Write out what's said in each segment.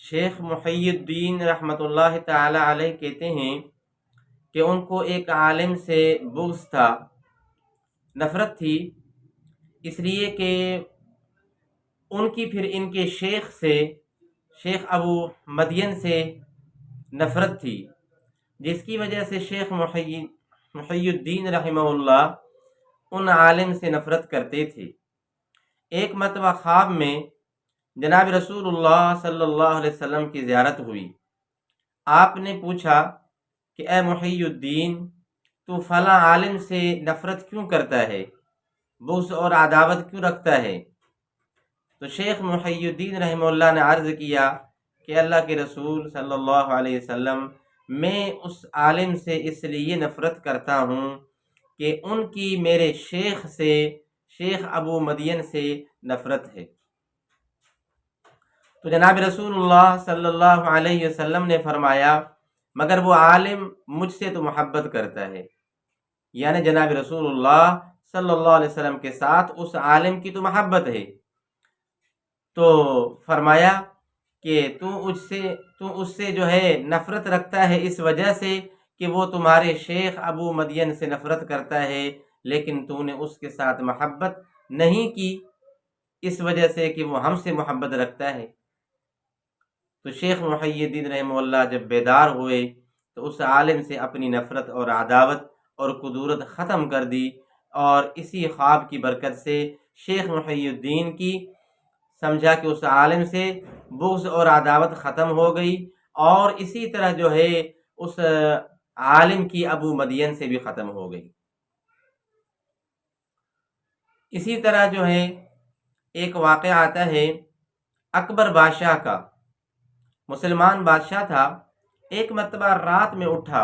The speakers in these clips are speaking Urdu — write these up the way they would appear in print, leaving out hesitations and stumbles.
شیخ محی الدین رحمۃ اللہ تعالی علیہ کہتے ہیں کہ ان کو ایک عالم سے بغض تھا، نفرت تھی، اس لیے کہ ان کی پھر ان کے شیخ سے، شیخ ابو مدین سے نفرت تھی، جس کی وجہ سے شیخ محی الدین رحمہ اللہ ان عالم سے نفرت کرتے تھے۔ ایک مرتبہ خواب میں جناب رسول اللہ صلی اللہ علیہ وسلم کی زیارت ہوئی۔ آپ نے پوچھا کہ اے محی الدین، تو فلاں عالم سے نفرت کیوں کرتا ہے، بغض اور عداوت کیوں رکھتا ہے؟ تو شیخ محی الدین رحمہ اللہ نے عرض کیا کہ اللہ کے رسول صلی اللہ علیہ وسلم، میں اس عالم سے اس لیے نفرت کرتا ہوں کہ ان کی میرے شیخ سے، شیخ ابو مدین سے نفرت ہے۔ تو جناب رسول اللہ صلی اللہ علیہ وسلم نے فرمایا مگر وہ عالم مجھ سے تو محبت کرتا ہے، یعنی جناب رسول اللہ صلی اللہ علیہ وسلم کے ساتھ اس عالم کی تو محبت ہے۔ تو فرمایا کہ تو اس سے جو ہے نفرت رکھتا ہے اس وجہ سے کہ وہ تمہارے شیخ ابو مدین سے نفرت کرتا ہے، لیکن تو نے اس کے ساتھ محبت نہیں کی اس وجہ سے کہ وہ ہم سے محبت رکھتا ہے۔ تو شیخ محی الدین رحمہ اللہ جب بیدار ہوئے تو اس عالم سے اپنی نفرت اور عداوت اور کدورت ختم کر دی، اور اسی خواب کی برکت سے شیخ محی الدین کی سمجھا کہ اس عالم سے بغض اور عداوت ختم ہو گئی، اور اسی طرح جو ہے اس عالم کی ابو مدین سے بھی ختم ہو گئی۔ اسی طرح جو ہے ایک واقعہ آتا ہے اکبر بادشاہ کا۔ مسلمان بادشاہ تھا، ایک مرتبہ رات میں اٹھا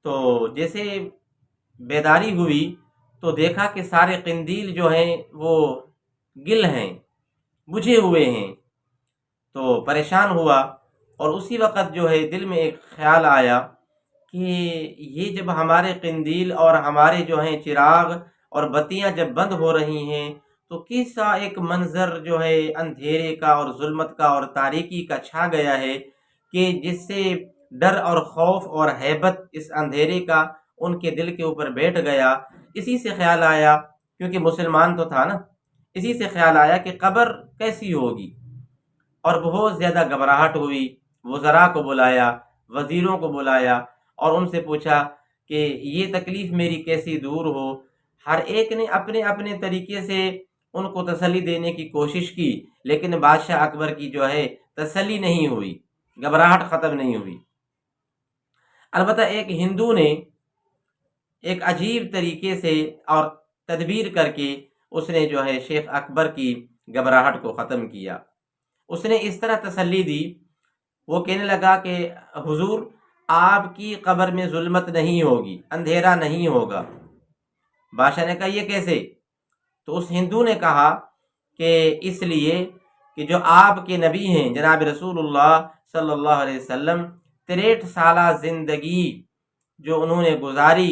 تو جیسے بیداری ہوئی تو دیکھا کہ سارے قندیل جو ہیں وہ گل ہیں، بجھے ہوئے ہیں، تو پریشان ہوا، اور اسی وقت جو ہے دل میں ایک خیال آیا کہ یہ جب ہمارے قندیل اور ہمارے جو ہیں چراغ اور بتیاں جب بند ہو رہی ہیں تو کیسا ایک منظر جو ہے اندھیرے کا اور ظلمت کا اور تاریکی کا چھا گیا ہے کہ جس سے ڈر اور خوف اور ہیبت اس اندھیرے کا ان کے دل کے اوپر بیٹھ گیا۔ اسی سے خیال آیا، کیونکہ مسلمان تو تھا نا، اسی سے خیال آیا کہ قبر کیسی ہوگی، اور بہت زیادہ گھبراہٹ ہوئی۔ وزراء کو بلایا، وزیروں کو بلایا، اور ان سے پوچھا کہ یہ تکلیف میری کیسی دور ہو۔ ہر ایک نے اپنے اپنے طریقے سے ان کو تسلی دینے کی کوشش کی، لیکن بادشاہ اکبر کی جو ہے تسلی نہیں ہوئی، گھبراہٹ ختم نہیں ہوئی۔ البتہ ایک ہندو نے ایک عجیب طریقے سے اور تدبیر کر کے اس نے جو ہے شیخ اکبر کی گھبراہٹ کو ختم کیا۔ اس نے اس طرح تسلی دی، وہ کہنے لگا کہ حضور، آپ کی قبر میں ظلمت نہیں ہوگی، اندھیرا نہیں ہوگا۔ بادشاہ نے کہا یہ کیسے؟ تو اس ہندو نے کہا کہ اس لیے کہ جو آپ کے نبی ہیں جناب رسول اللہ صلی اللہ علیہ وسلم، 63 سالہ زندگی جو انہوں نے گزاری،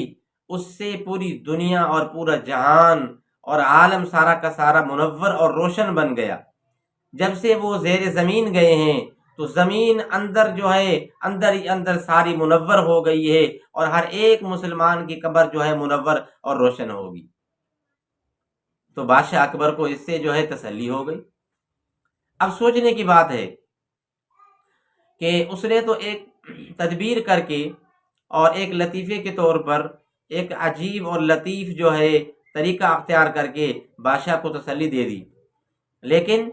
اس سے پوری دنیا اور پورا جہان اور عالم سارا کا سارا منور اور روشن بن گیا۔ جب سے وہ زیر زمین گئے ہیں تو زمین اندر جو ہے اندر ہی اندر ساری منور ہو گئی ہے، اور ہر ایک مسلمان کی قبر جو ہے منور اور روشن ہوگی۔ تو بادشاہ اکبر کو اس سے جو ہے تسلی ہو گئی۔ اب سوچنے کی بات ہے کہ اس نے تو ایک تدبیر کر کے اور ایک لطیفے کے طور پر ایک عجیب اور لطیف جو ہے طریقہ اختیار کر کے بادشاہ کو تسلی دے دی، لیکن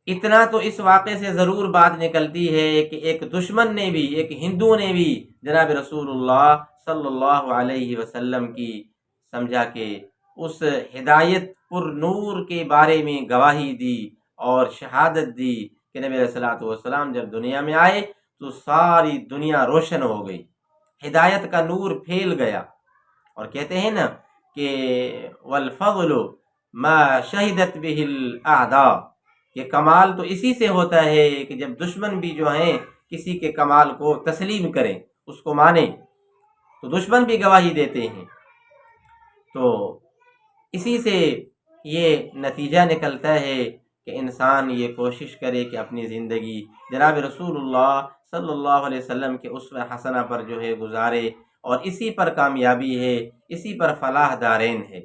اتنا تو اس واقعے سے ضرور بات نکلتی ہے کہ ایک دشمن نے بھی، ایک ہندو نے بھی جناب رسول اللہ صلی اللہ علیہ وسلم کی سمجھا کہ اس ہدایت پر نور کے بارے میں گواہی دی اور شہادت دی کہ نبی علیہ الصلوۃ والسلام جب دنیا میں آئے تو ساری دنیا روشن ہو گئی، ہدایت کا نور پھیل گیا۔ اور کہتے ہیں نا کہ والفضل ما شہدت به الاعداء، کہ کمال تو اسی سے ہوتا ہے کہ جب دشمن بھی جو ہیں کسی کے کمال کو تسلیم کریں، اس کو مانیں، تو دشمن بھی گواہی دیتے ہیں۔ تو اسی سے یہ نتیجہ نکلتا ہے کہ انسان یہ کوشش کرے کہ اپنی زندگی جناب رسول اللہ صلی اللہ علیہ وسلم کے اسوہ حسنہ پر جو ہے گزارے، اور اسی پر کامیابی ہے، اسی پر فلاح دارین ہے۔